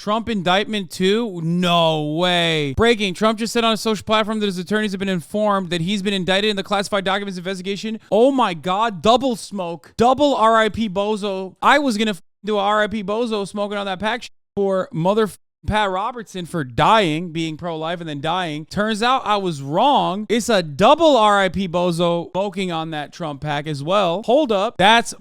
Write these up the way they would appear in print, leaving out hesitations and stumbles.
Trump indictment too? No way. Breaking. Trump just said on a social platform that his attorneys have been informed that he's been indicted in the classified documents investigation. Oh my God. Double smoke. Double R.I.P. Bozo. I was going to do a R.I.P. Bozo smoking on that pack for Pat Robertson for being pro-life and then dying. Turns out I was wrong. It's a double R.I.P. Bozo smoking on that Trump pack as well. Hold up. That's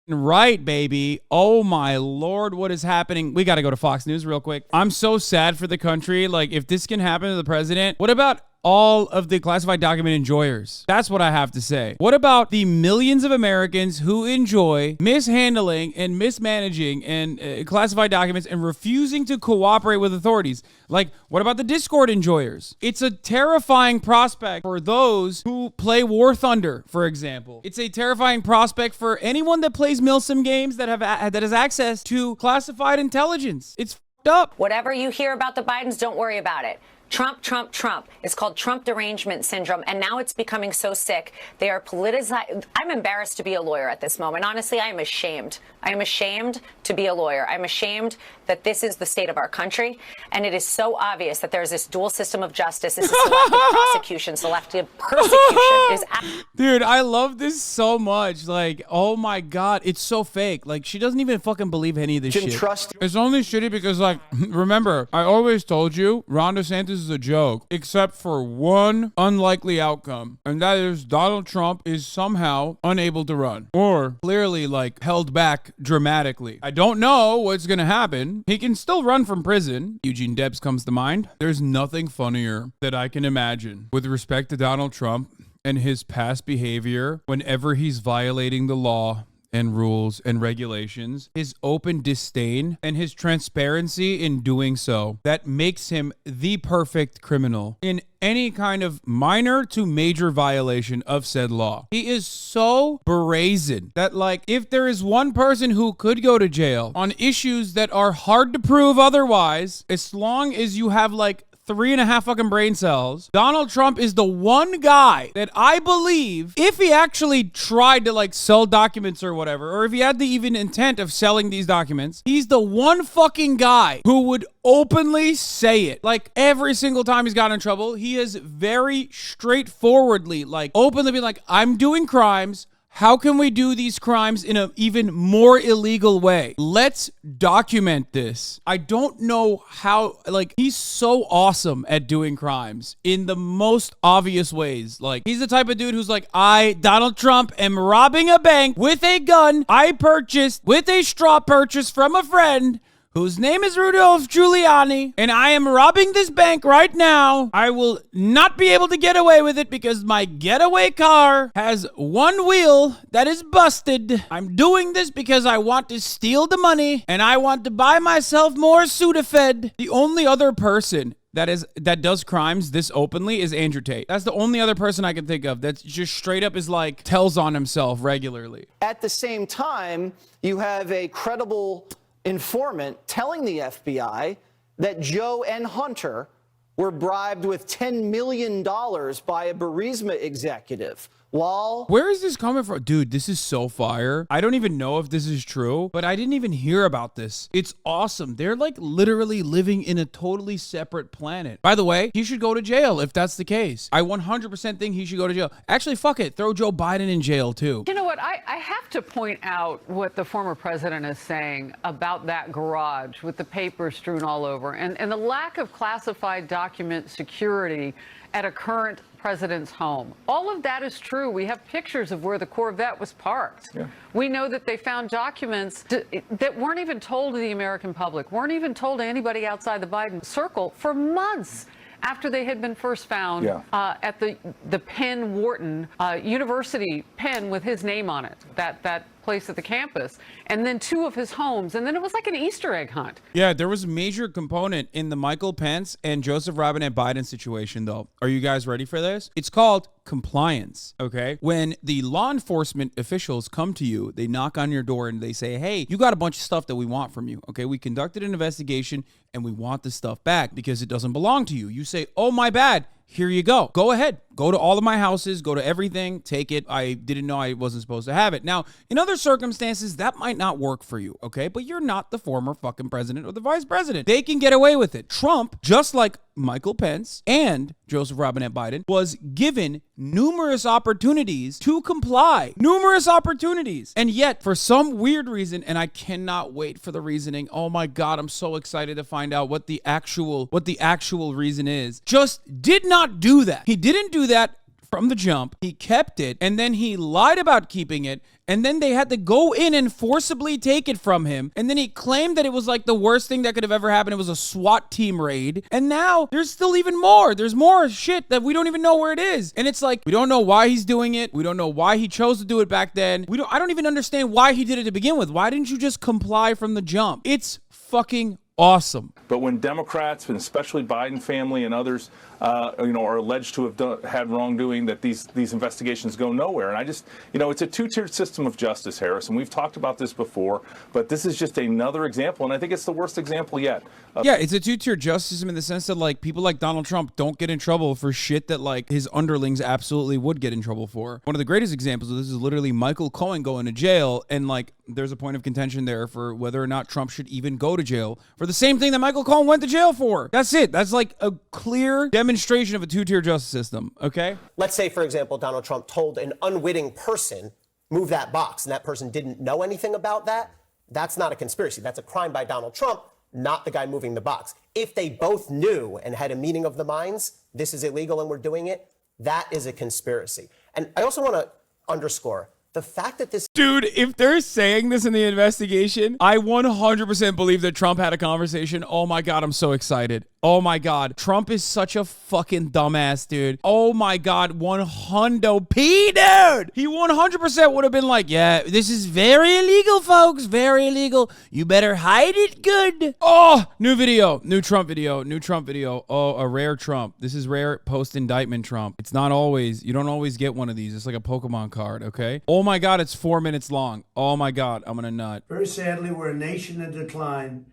right, baby. Oh my Lord, what is happening? We got to go to Fox News real quick. I'm so sad for the country. Like, if this can happen to the president, what about all of the classified document enjoyers? That's what I have to say. What about the millions of Americans who enjoy mishandling and mismanaging and classified documents and refusing to cooperate with authorities? Like, what about the Discord enjoyers? It's a terrifying prospect for those who play War Thunder, for example. It's a terrifying prospect for anyone that plays Milsim games that has access to classified intelligence. It's f***ed up. Whatever you hear about the Bidens, don't worry about it. Trump, Trump, Trump. It's called Trump derangement syndrome, and now it's becoming so sick. They are politicized. I'm embarrassed to be a lawyer at this moment. Honestly, I am ashamed. I am ashamed to be a lawyer. I'm ashamed that this is the state of our country, and it is so obvious that there's this dual system of justice. This is selective prosecution, selective persecution. Dude, I love this so much. Like, oh my God, it's so fake. Like, she doesn't even fucking believe any of this shit. It's only shitty because, like, remember, I always told you, Ron DeSantis is a joke, except for one unlikely outcome, and that is Donald Trump is somehow unable to run, or clearly, like, held back dramatically. I don't know what's gonna happen. He can still run from prison. Eugene Debs comes to mind. There's nothing funnier that I can imagine with respect to Donald Trump and his past behavior whenever he's violating the law and rules and regulations, his open disdain and his transparency in doing so, that makes him the perfect criminal in any kind of minor to major violation of said law. He is so brazen that, like, if there is one person who could go to jail on issues that are hard to prove otherwise, as long as you have, like, 3.5 fucking brain cells, Donald Trump is the one guy that I believe, if he actually tried to, like, sell documents or whatever, or if he had the even intent of selling these documents, he's the one fucking guy who would openly say it. Like, every single time he's gotten in trouble, he has very straightforwardly, like, openly been like, I'm doing crimes. How can we do these crimes in an even more illegal way? Let's document this. I don't know how, like, he's so awesome at doing crimes in the most obvious ways. Like, he's the type of dude who's like, Donald Trump, am robbing a bank with a gun I purchased with a straw purchase from a friend whose name is Rudolph Giuliani, and I am robbing this bank right now. I will not be able to get away with it because my getaway car has one wheel that is busted. I'm doing this because I want to steal the money, and I want to buy myself more Sudafed. The only other person that does crimes this openly is Andrew Tate. That's the only other person I can think of that's just straight up is like tells on himself regularly. At the same time, you have a credible informant telling the FBI that Joe and Hunter were bribed with $10 million by a Burisma executive. Where is this coming from? Dude, this is so fire. I don't even know if this is true, but I didn't even hear about this. It's awesome. They're like literally living in a totally separate planet. By the way, he should go to jail if that's the case. I 100% think he should go to jail. Actually, fuck it. Throw Joe Biden in jail too. You know what? I have to point out what the former president is saying about that garage with the papers strewn all over and the lack of classified document security at a current president's home. All of that is true. We have pictures of where the Corvette was parked. Yeah. We know that they found documents that weren't even told to the American public, weren't even told to anybody outside the Biden circle for months after they had been first found at the Penn Wharton University pen with his name on it, that place at the campus, and then 2 of his homes, and then it was like an Easter egg hunt. Yeah, there was a major component in the Michael Pence and Joseph Robinette Biden situation, though. Are you guys ready for this? It's called compliance, okay? When the law enforcement officials come to you, they knock on your door and they say, hey, you got a bunch of stuff that we want from you, okay? We conducted an investigation and we want the stuff back because it doesn't belong to you. You say, oh, my bad. here you go. Go ahead. Go to all of my houses. Go to everything. Take it. I didn't know I wasn't supposed to have it. Now, in other circumstances, that might not work for you, okay? But you're not the former fucking president or the vice president. They can get away with it. Trump, just like Michael Pence and Joseph Robinette Biden, was given numerous opportunities to comply. Numerous opportunities. And yet, for some weird reason, and I cannot wait for the reasoning. Oh my God, I'm so excited to find out what the actual reason is. Just did not do that. He didn't do that from the jump. He kept it, and then he lied about keeping it, and then they had to go in and forcibly take it from him, and then he claimed that it was like the worst thing that could have ever happened. It was a SWAT team raid, and now there's still even more. There's more shit that we don't even know where it is, and it's like we don't know why he's doing it. We don't know why he chose to do it back then. I don't even understand why he did it to begin with. Why didn't you just comply from the jump? It's fucking awesome. But when Democrats, and especially Biden family and others, are alleged to have had wrongdoing, that these investigations go nowhere. And I just, it's a two-tiered system of justice, Harris, and we've talked about this before, but this is just another example, and I think it's the worst example yet. Yeah, it's a two-tier justice system in the sense that, like, people like Donald Trump don't get in trouble for shit that, like, his underlings absolutely would get in trouble for. One of the greatest examples of this is literally Michael Cohen going to jail, and, like, there's a point of contention there for whether or not Trump should even go to jail for the same thing that Michael Cohen went to jail for. That's it. That's like a clear demonstration of a two-tier justice system, okay? Let's say, for example, Donald Trump told an unwitting person, move that box, and that person didn't know anything about that. That's not a conspiracy. That's a crime by Donald Trump, not the guy moving the box. If they both knew and had a meeting of the minds, this is illegal and we're doing it, that is a conspiracy. And I also want to underscore the fact that this... Dude, if they're saying this in the investigation, I 100% believe that Trump had a conversation. Oh my God, I'm so excited. Oh my God. Trump is such a fucking dumbass, dude. Oh my God. 100p, dude. He 100% would have been like, yeah, this is very illegal, folks. Very illegal. You better hide it good. Oh, new video. New Trump video. New Trump video. Oh, a rare Trump. This is rare post-indictment Trump. It's not always, you don't always get one of these. It's like a Pokemon card, okay? Oh my God, it's 4 minutes long. Oh my God, I'm gonna nut. Very sadly, we're a nation in decline,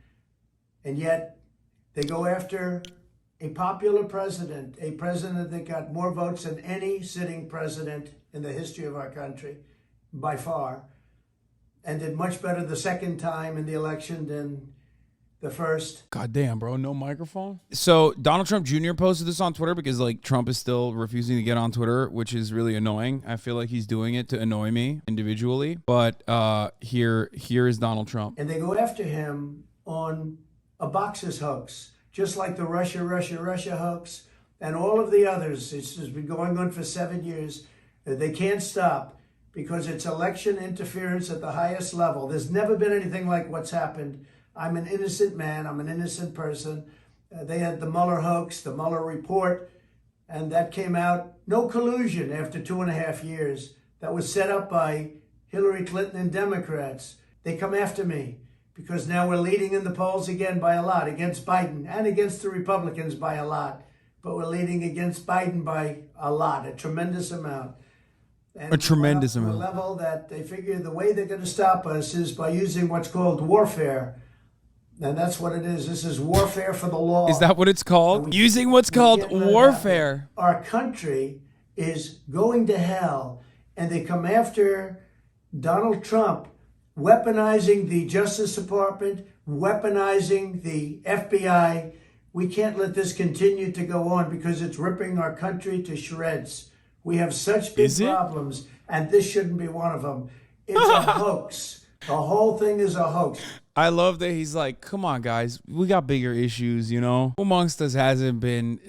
and yet they go after a popular president, a president that got more votes than any sitting president in the history of our country, by far, and did much better the second time in the election than the first. God damn, bro, no microphone? So Donald Trump Jr. posted this on Twitter because, like, Trump is still refusing to get on Twitter, which is really annoying. I feel like he's doing it to annoy me individually. But here is Donald Trump. And they go after him on a boxes hoax, just like the Russia hoax and all of the others. This has been going on for 7 years. They can't stop because it's election interference at the highest level. There's never been anything like what's happened. I'm an innocent man. I'm an innocent person. They had the Mueller hoax, the Mueller report, and that came out. No collusion after 2.5 years. That was set up by Hillary Clinton and Democrats. They come after me because now we're leading in the polls again by a lot, against Biden and against the Republicans by a lot. But we're leading against Biden by a lot, a tremendous amount. And a tremendous amount. To a level that they figure the way they're going to stop us is by using what's called warfare. And that's what it is. This is warfare for the law. Is that what it's called? Using what's called warfare. Our country is going to hell, and they come after Donald Trump, weaponizing the Justice Department, weaponizing the FBI. We can't let this continue to go on because it's ripping our country to shreds. We have such big problems, and this shouldn't be one of them. It's a hoax. The whole thing is a hoax. I love that he's like, come on, guys, we got bigger issues, you know? Who amongst us hasn't been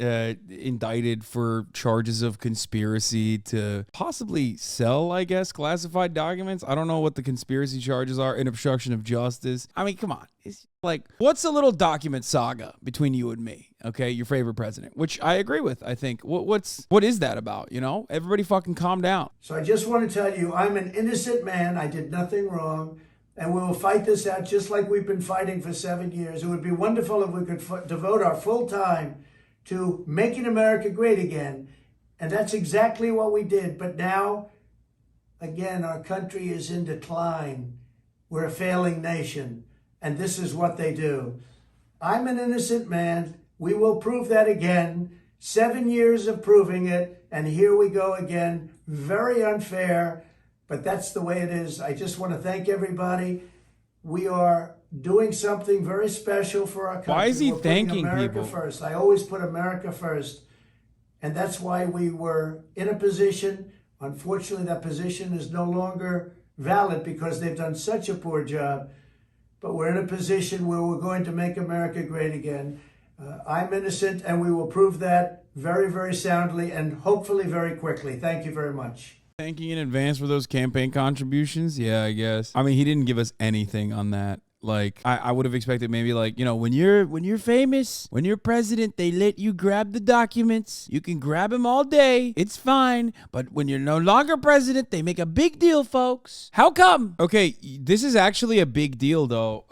indicted for charges of conspiracy to possibly sell, I guess, classified documents? I don't know what the conspiracy charges are in obstruction of justice. I mean, come on. It's like, what's a little document saga between you and me? Okay, your favorite president, which I agree with, I think. What is that about, you know? Everybody fucking calm down. So I just want to tell you, I'm an innocent man. I did nothing wrong. And we will fight this out just like we've been fighting for 7 years. It would be wonderful if we could devote our full time to making America great again. And that's exactly what we did. But now, again, our country is in decline. We're a failing nation. And this is what they do. I'm an innocent man. We will prove that again. 7 years of proving it, and here we go again. Very unfair, but that's the way it is. I just want to thank everybody. We are doing something very special for our country. Why is he We're putting thanking America people? first. I always put America first, and that's why we were in a position. Unfortunately, that position is no longer valid because they've done such a poor job. But we're in a position where we're going to make America great again. I'm innocent, and we will prove that very, very soundly and hopefully very quickly. Thank you very much. Thanking in advance for those campaign contributions? Yeah, I guess. I mean, he didn't give us anything on that. Like, I would have expected maybe like, you know, when you're famous, when you're president, they let you grab the documents. You can grab them all day. It's fine. But when you're no longer president, they make a big deal, folks. How come? Okay, this is actually a big deal, though.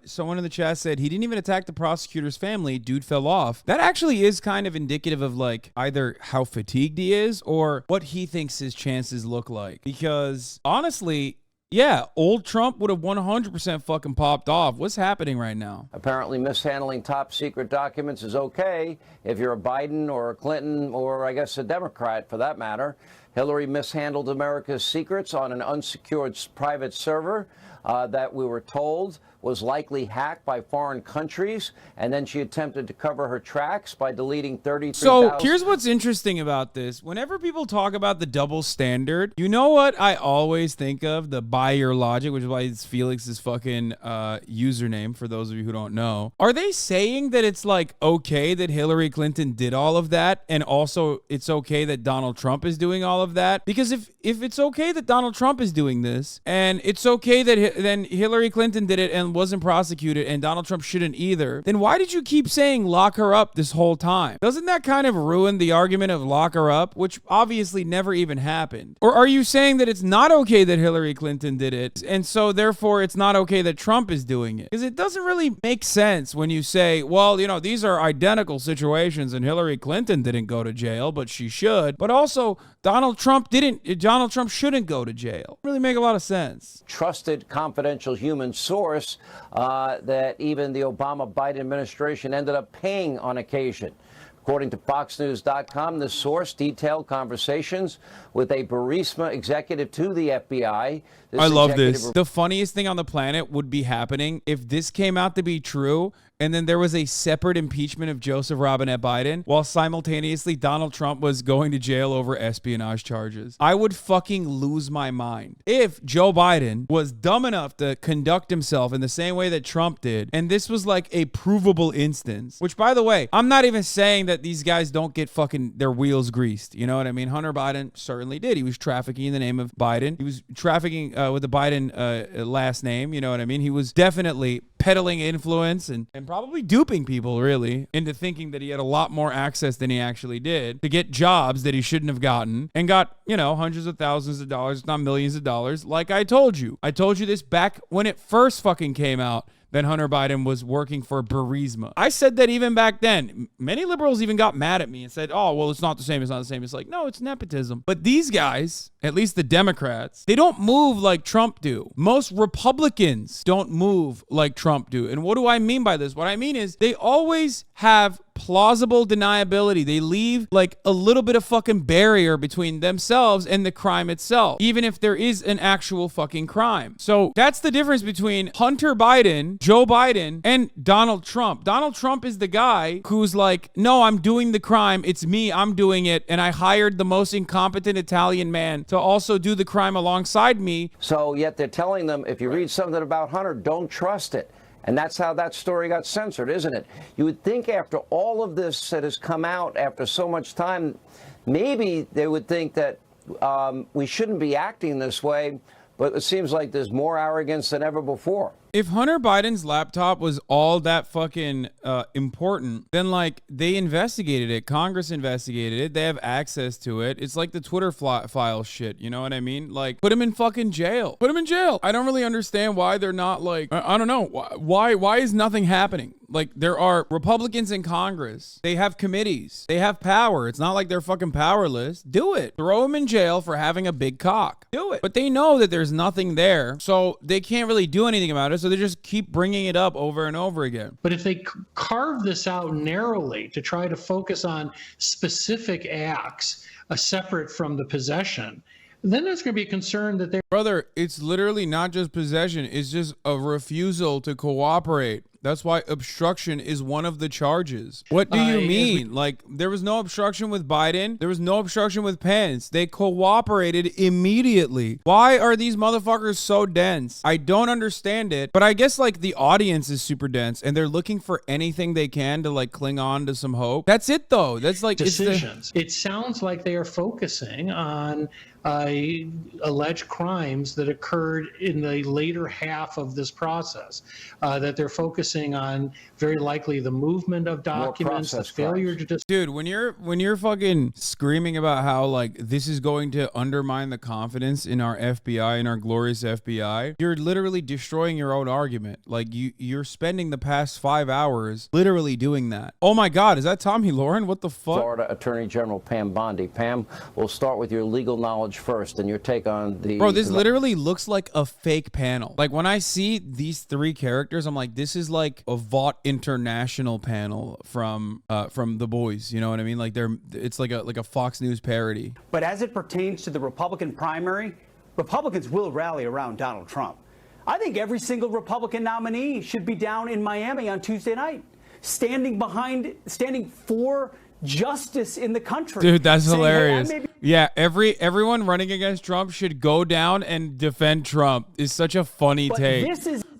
Someone in the chat said he didn't even attack the prosecutor's family. Dude fell off. That actually is kind of indicative of like either how fatigued he is or what he thinks his chances look like. Because honestly, yeah, old Trump would have 100% fucking popped off. What's happening right now? Apparently mishandling top secret documents is okay if you're a Biden or a Clinton or I guess a Democrat for that matter. Hillary mishandled America's secrets on an unsecured private server that we were told was likely hacked by foreign countries, and then she attempted to cover her tracks by deleting 33,000. So here's what's interesting about this. Whenever people talk about the double standard, you know what I always think of? The buy your logic, which is why it's Felix's fucking username, for those of you who don't know. Are they saying that it's like okay that Hillary Clinton did all of that, and also it's okay that Donald Trump is doing all of that? Because if it's okay that Donald Trump is doing this, and it's okay that then Hillary Clinton did it and wasn't prosecuted, and Donald Trump shouldn't either, then why did you keep saying lock her up this whole time? Doesn't that kind of ruin the argument of lock her up, which obviously never even happened? Or are you saying that it's not okay that Hillary Clinton did it, and so therefore it's not okay that Trump is doing it? Because it doesn't really make sense when you say, well, you know, these are identical situations and Hillary Clinton didn't go to jail, but she should. But also, Donald Trump shouldn't go to jail. Really make a lot of sense. Trusted confidential human source that even the Obama-Biden administration ended up paying on occasion. According to FoxNews.com, the source detailed conversations with a Burisma executive to the FBI. I love this. The funniest thing on the planet would be happening if this came out to be true and then there was a separate impeachment of Joseph Robinette Biden while simultaneously Donald Trump was going to jail over espionage charges. I would fucking lose my mind. If Joe Biden was dumb enough to conduct himself in the same way that Trump did, and this was like a provable instance, which by the way, I'm not even saying that these guys don't get fucking their wheels greased. You know what I mean? Hunter Biden certainly did. He was trafficking in the name of Biden. He was trafficking with the Biden last name. You know what I mean? He was definitely peddling influence and probably duping people really into thinking that he had a lot more access than he actually did to get jobs that he shouldn't have gotten, and got, you know, hundreds of thousands of dollars, if not millions of dollars. Like I told you this back when it first fucking came out, that Hunter Biden was working for Burisma. I said that even back then. Many liberals even got mad at me and said, oh, well, it's not the same. It's not the same. It's like, no, it's nepotism. But these guys, at least the Democrats, they don't move like Trump do. Most Republicans don't move like Trump do. And what do I mean by this? What I mean is they always have plausible deniability. They leave like a little bit of fucking barrier between themselves and the crime itself, even if there is an actual fucking crime. So that's the difference between Hunter Biden, Joe Biden, and Donald Trump. Donald Trump is the guy who's like, no, I'm doing the crime. It's me. I'm doing it. And I hired the most incompetent Italian man to also do the crime alongside me. So yet they're telling them, if you read something about Hunter, don't trust it. And that's how that story got censored, isn't it? You would think after all of this that has come out after so much time, maybe they would think that we shouldn't be acting this way, but it seems like there's more arrogance than ever before. If Hunter Biden's laptop was all that fucking important, then like they investigated it. Congress investigated it. They have access to it. It's like the Twitter file shit. You know what I mean? Like put him in fucking jail. Put him in jail. I don't really understand why they're not like, I don't know. Why is nothing happening? Like there are Republicans in Congress. They have committees. They have power. It's not like they're fucking powerless. Do it. Throw him in jail for having a big cock. Do it. But they know that there's nothing there. So they can't really do anything about it. So they just keep bringing it up over and over again. But if they carve this out narrowly to try to focus on specific acts separate from the possession, then there's going to be a concern that they... Brother, it's literally not just possession. It's just a refusal to cooperate. That's why obstruction is one of the charges. What do you mean? Like, there was no obstruction with Biden. There was no obstruction with Pence. They cooperated immediately. Why are these motherfuckers so dense? I don't understand it. But I guess, like, the audience is super dense, and they're looking for anything they can to, like, cling on to some hope. That's it, though. That's, like, decisions. It sounds like they are focusing on alleged crimes that occurred in the later half of this process, that they're focusing on very likely the movement of documents, the failure to just... Dude, when you're fucking screaming about how, like, this is going to undermine the confidence in our FBI and our glorious FBI, you're literally destroying your own argument. Like, you're spending the past 5 hours literally doing that. Oh my God, is that Tommy Lauren? What the fuck? Florida Attorney General Pam Bondi. Pam, we'll start with your legal knowledge first and your take on the... Bro, this literally looks like a fake panel. Like, when I see these three characters, I'm like, this is like a Vought International panel from The Boys. You know what I mean? Like, it's like a Fox News parody. But as it pertains to the Republican primary, Republicans will rally around Donald Trump. I think every single Republican nominee should be down in Miami on Tuesday night, standing for justice in the country. Dude, that's hilarious. Yeah, everyone running against Trump should go down and defend Trump. Is such a funny take.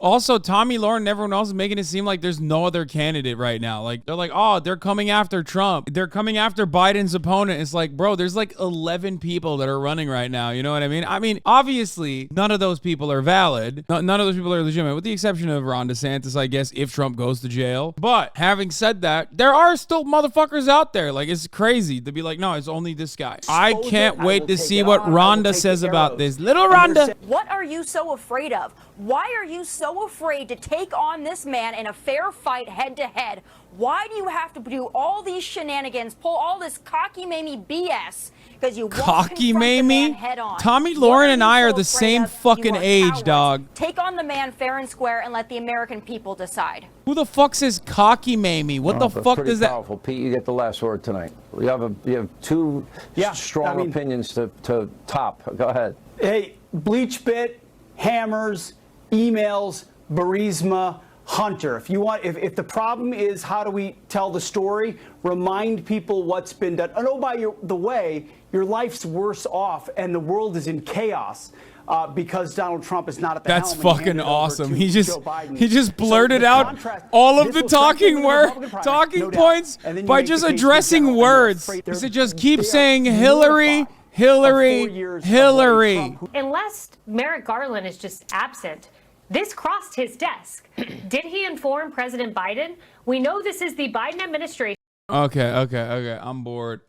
Also, Tommy Lauren and everyone else is making it seem like there's no other candidate right now. Like, they're like, oh, they're coming after Trump. They're coming after Biden's opponent. It's like, bro, there's like 11 people that are running right now. You know what I mean? I mean, obviously, none of those people are valid. None of those people are legitimate, with the exception of Ron DeSantis, I guess, if Trump goes to jail. But having said that, there are still motherfuckers out there. Like, it's crazy to be like, no, it's only this guy. I can't wait to see what Rhonda says about this. Little Rhonda. What are you so afraid of? Why are you so afraid to take on this man in a fair fight head to head? Why do you have to do all these shenanigans, pull all this cocky-mamie BS? Because you cocky-mamie? Tommy Lauren and I are the same fucking age, dog. Take on the man fair and square and let the American people decide. Who the fuck says cocky-mamie? What the fuck does that... Powerful. Pete, you get the last word tonight. You have two strong opinions to top. Go ahead. Hey, Bleach Bit, Hammers, emails, Burisma, Hunter. If the problem is how do we tell the story, remind people what's been done. And oh, by the way, your life's worse off and the world is in chaos because Donald Trump is not at the helm. That's fucking awesome. He just blurted out all of the talking points by just addressing words. He said, just keep saying Hillary. Unless Merrick Garland is just absent, this crossed his desk. Did he inform President Biden? We know this is the Biden administration. Okay. I'm bored.